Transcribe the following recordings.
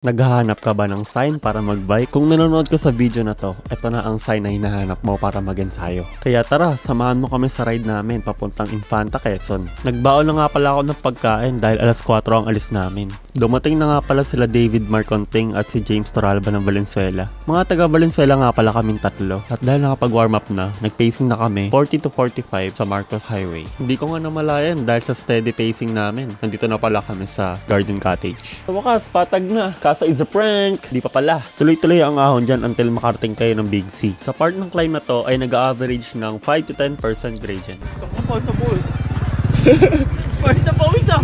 Naghahanap ka ba ng sign para mag-bike? Kung nanonood ka sa video na to, ito na ang sign na hinahanap mo para mag-ensayo. Kaya tara, samahan mo kami sa ride namin papuntang Infanta, Quezon. Nagbaon na nga pala ako ng pagkain dahil alas 4 ang alis namin. Dumating na nga pala sila David Marconting at si James Toralba ng Valenzuela. Mga taga Valenzuela nga pala kaming tatlo. At dahil nakapag-warm up na, nag-pacing na kami 40 to 45 sa Marcos Highway. Hindi ko nga namalayan dahil sa steady pacing namin. Nandito na pala kami sa Garden Cottage. Sa wakas, patag na. Kasa is a prank. Di pa pala. Tuloy-tuloy ang ahon dyan until makarating kayo ng Big C. Sa part ng climb na to ay nag-average ng 5 to 10% gradient. Kapal sa pool. Pwede na pawis ah.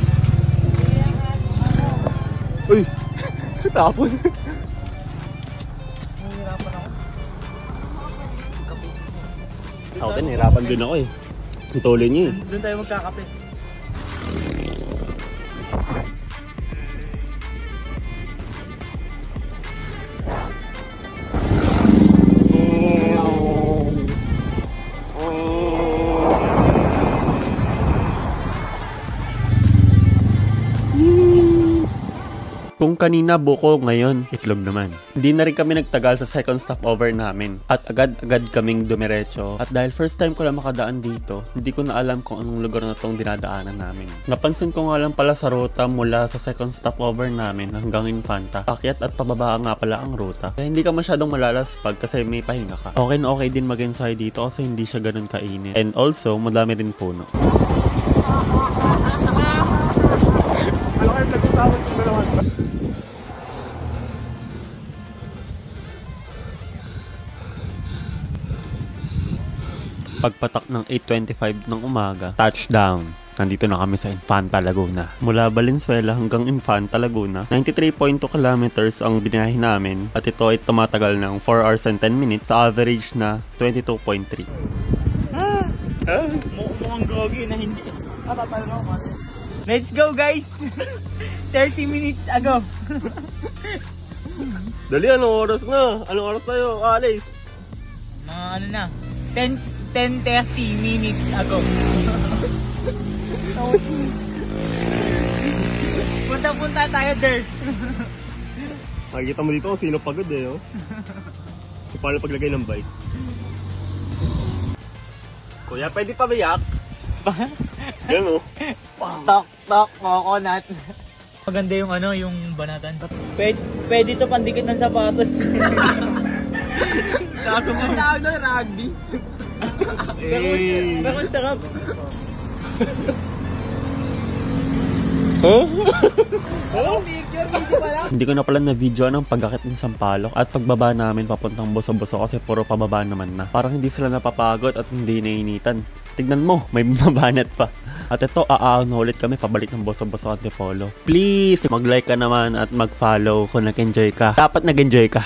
Uy! Tapon. Nahihirapan ako. Ako din, hirapan din ako eh. Ituloy niyo eh. Doon tayo magkakape. Kung kanina buko, ngayon itlog naman. Hindi na rin kami nagtagal sa second stopover namin at agad-agad kaming dumiretso. At dahil first time ko lang makadaan dito, hindi ko na alam kung anong lugar na tong dinadaanan namin. Napansin ko nga lang pala sa ruta mula sa second stopover namin hanggang Infanta. Pakyat at pababa nga pala ang ruta. Kaya hindi ka masyadong malalaspag kasi may pahinga ka. Okay na okay din mag-ensayo dito kasi hindi siya ganun kainit. And also, madami rin puno. Pagpatak ng 8:25 ng umaga, touchdown. Nandito na kami sa Infanta, Laguna. Mula Valenzuela hanggang Infanta, Laguna, 93.2 kilometers ang binahe namin at ito ay tumatagal ng 4 hours and 10 minutes sa average na 22.3. Mukhang gogi na hindi. Tatalo ako. Let's go guys! 30 minutes ago. Dali, anong oras na? Anong oras tayo, Alice? Mga ano na, 10:30 minutes ago. Punta tayo there. Makikita mo dito kung sino pagod eh, oh. Paano paglagay ng bike? Kuya, pwede pa biyak? Yan, oh. Tok, coconut. Maganda yung ano, yung banatan. Pwede to pandikit ng sapatos. Kaso mo. Tawag ng rugby. Pero ang sarap. Picture, video pala. Hindi ko na pala na-video ng pag-akit ng Sampaloc at pagbaba namin papuntang Boso-Boso kasi puro pababa naman na. Parang hindi sila napapagod at hindi nainitan. Tignan mo, may mabanet pa. At ito, aaon na ulit kami pabalik ng Boso-Boso at Antipolo. Please, mag-like ka naman at mag-follow kung nag-enjoy ka. Dapat nag-enjoy ka.